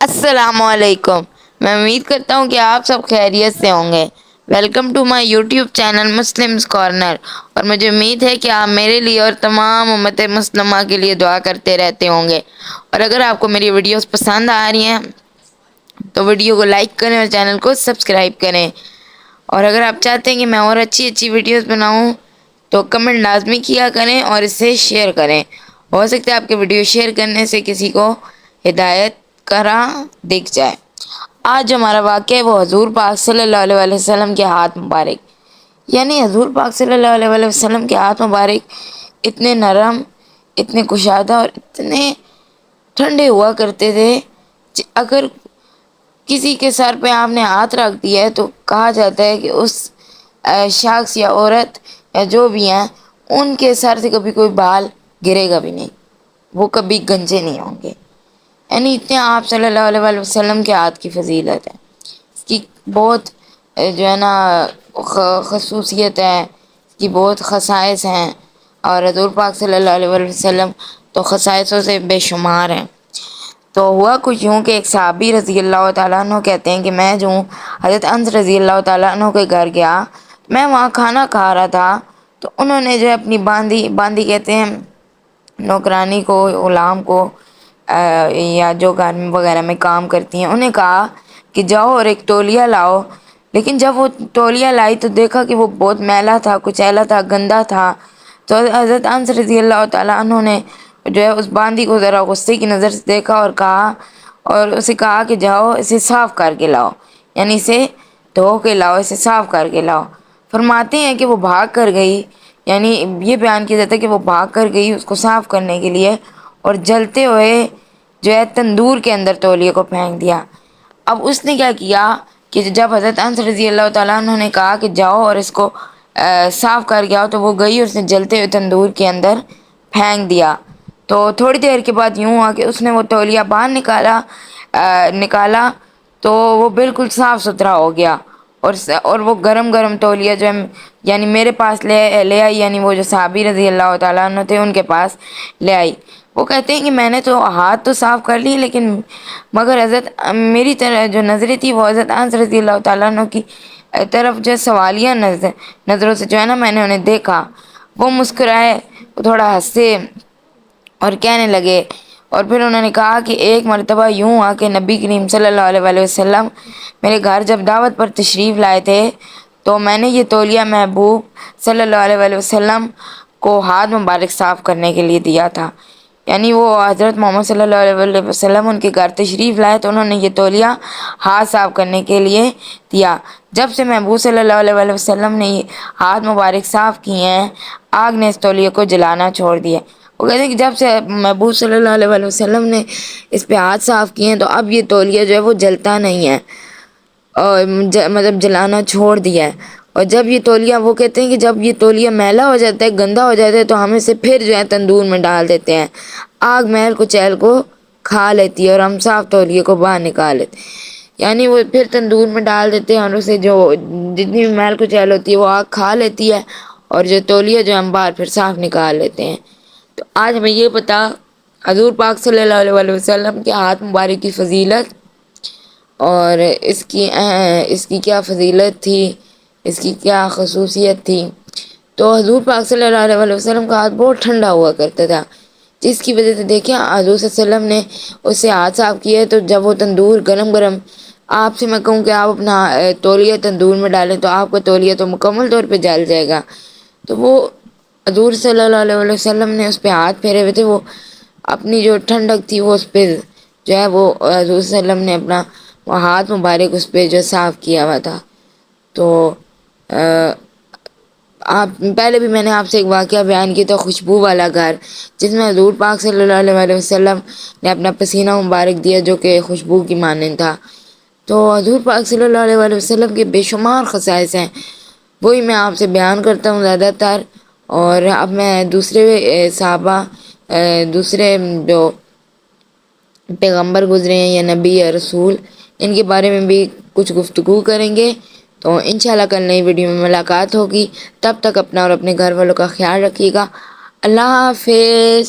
السلام علیکم. میں امید کرتا ہوں کہ آپ سب خیریت سے ہوں گے. Welcome to my YouTube channel Muslims corner. اور مجھے امید ہے کہ آپ میرے لیے اور تمام امت مسلمہ کے لیے دعا کرتے رہتے ہوں گے. اور اگر آپ کو میری ویڈیوز پسند آ رہی ہیں تو ویڈیو کو لائک کریں اور چینل کو سبسکرائب کریں. اور اگر آپ چاہتے ہیں کہ میں اور اچھی ویڈیوز بناؤں تو کمنٹ لازمی کیا کریں اور اسے شیئر کریں. ہو سکتا ہے آپ کے ویڈیو شیئر کرنے سے کسی کو ہدایت کرا دکھ جائے. آج ہمارا واقعہ ہے وہ حضور پاک صلی اللہ علیہ وسلم کے ہاتھ مبارک. یعنی حضور پاک صلی اللہ علیہ وسلم کے ہاتھ مبارک اتنے نرم، اتنے کشادہ اور اتنے ٹھنڈے ہوا کرتے تھے. اگر کسی کے سر پہ آپ نے ہاتھ رکھ دیا ہے تو کہا جاتا ہے کہ اس شخص یا عورت یا جو بھی ہیں ان کے سر سے کبھی کوئی بال گرے گا بھی نہیں، وہ کبھی گنجے نہیں ہوں گے. یعنی اتنے آپ صلی اللہ علیہ وسلم کے ہاتھ کی فضیلت ہے، اس کی بہت جو ہے نا خصوصیت ہے، اس کی بہت خصائص ہیں. اور حضور پاک صلی اللہ علیہ وسلم تو خصائصوں سے بے شمار ہیں. تو ہوا کچھ یوں کہ ایک صحابی رضی اللہ تعالیٰ عنہ کہتے ہیں کہ میں جو حضرت انس رضی اللہ تعالیٰ عنہ کے گھر گیا، میں وہاں کھانا کھا رہا تھا تو انہوں نے جو اپنی باندی کہتے ہیں نوکرانی کو، غلام کو، یا جو گھر وغیرہ میں کام کرتی ہیں، انہیں کہا کہ جاؤ اور ایک تولیہ لاؤ. لیکن جب وہ تولیہ لائی تو دیکھا کہ وہ بہت میلا تھا، کچیلا تھا، گندا تھا. تو حضرت انس رضی اللہ تعالیٰ عنہ نے جو ہے اس باندی کو ذرا غصے کی نظر سے دیکھا اور کہا، اور اسے کہا کہ جاؤ اسے صاف کر کے لاؤ، یعنی اسے دھو کے لاؤ، اسے صاف کر کے لاؤ. فرماتے ہیں کہ وہ بھاگ کر گئی، یعنی یہ بیان کیا جاتا ہے کہ وہ بھاگ کر گئی اس کو صاف کرنے کے لیے، اور جلتے ہوئے جو ہے تندور کے اندر تولیے کو پھینک دیا. اب اس نے کیا کیا کہ جب حضرت انس رضی اللہ تعالیٰ عنہ نے کہا کہ جاؤ اور اس کو صاف کر کے آؤ تو وہ گئی، اس نے جلتے ہوئے تندور کے اندر پھینک دیا. تو تھوڑی دیر کے بعد یوں ہوا کہ اس نے وہ تولیہ باہر نکالا تو وہ بالکل صاف ستھرا ہو گیا. اور وہ گرم گرم تولیہ جو ہے یعنی میرے پاس لے آئی، یعنی وہ جو صحابی رضی اللہ تعالیٰ عنہ تھے ان کے پاس لے آئی. وہ کہتے ہیں کہ میں نے تو ہاتھ تو صاف کر لی، لیکن مگر حضرت میری طرح جو نظریں تھی وہ حضرت انس رضی اللہ تعالیٰ عنہ کی طرف جو سوالیہ نظروں سے جو ہے نا میں نے انہیں دیکھا. وہ مسکرائے، وہ تھوڑا ہنسے اور کہنے لگے. اور پھر انہوں نے کہا کہ ایک مرتبہ یوں ہوا کہ نبی کریم صلی اللہ علیہ وسلم میرے گھر جب دعوت پر تشریف لائے تھے تو میں نے یہ تولیہ محبوب صلی اللہ علیہ وسلم کو ہاتھ مبارک صاف کرنے کے لیے دیا تھا. یعنی وہ حضرت محمد صلی اللہ علیہ وسلم ان کے گھر تشریف لائے تو انہوں نے یہ تولیہ ہاتھ صاف کرنے کے لیے دیا. جب سے محبوب صلی اللہ علیہ وسلم نے یہ ہاتھ مبارک صاف کیے ہیں، آگ نے اس تولیے کو جلانا چھوڑ دیا. وہ کہتے ہیں کہ جب سے محبوب صلی اللہ علیہ وسلم نے اس پہ ہاتھ صاف کیے ہیں تو اب یہ تولیہ جو ہے وہ جلتا نہیں ہے، اور مطلب جلانا چھوڑ دیا ہے. اور جب یہ تولیہ، وہ کہتے ہیں کہ جب یہ تولیہ میلا ہو جاتا ہے، گندا ہو جاتا ہے تو ہم اسے پھر جو ہے تندور میں ڈال دیتے ہیں، آگ محل کچیل کو کھا لیتی ہے اور ہم صاف تولیے کو باہر نکال لیتے ہیں. یعنی وہ پھر تندور میں ڈال دیتے ہیں اور اسے جو جتنی بھی میل کچیل ہوتی ہے وہ آگ کھا لیتی ہے، اور جو تولیہ جو ہم باہر پھر صاف نکال لیتے ہیں. تو آج ہمیں یہ پتا حضور پاک صلی اللہ علیہ وسلم کے ہاتھ مبارک کی فضیلت اور اس کی کیا فضیلت تھی، اس کی کیا خصوصیت تھی. تو حضور پاک صلی اللہ علیہ وسلم کا ہاتھ بہت ٹھنڈا ہوا کرتا تھا، جس کی وجہ سے دیکھیں حضور صلی اللہ علیہ وسلم نے اس سے ہاتھ صاف کیے تو جب وہ تندور گرم گرم، آپ سے میں کہوں کہ آپ اپنا تولیہ تندور میں ڈالیں تو آپ کا تولیہ تو مکمل طور پہ جل جائے گا. تو وہ حضور صلی اللہ علیہ وسلم نے اس پہ ہاتھ پھیرے ہوئے تھے، وہ اپنی جو ٹھنڈک تھی وہ اس پہ جو ہے وہ حضور صلی اللہ علیہ وسلم نے اپنا وہ ہاتھ مبارک اس پہ جو صاف کیا ہوا تھا. تو آپ پہلے بھی میں نے آپ سے ایک واقعہ بیان کیا تھا، خوشبو والا گھر، جس میں حضور پاک صلی اللہ علیہ وسلم نے اپنا پسینہ مبارک دیا جو کہ خوشبو کی مانند تھا. تو حضور پاک صلی اللہ علیہ وسلم کے بے شمار خصائص ہیں، وہی میں آپ سے بیان کرتا ہوں زیادہ تر. اور اب میں دوسرے صحابہ، دوسرے جو پیغمبر گزرے ہیں یا نبی یا رسول، ان کے بارے میں بھی کچھ گفتگو کریں گے. تو انشاءاللہ کل نئی ویڈیو میں ملاقات ہوگی. تب تک اپنا اور اپنے گھر والوں کا خیال رکھیے گا. اللہ حافظ.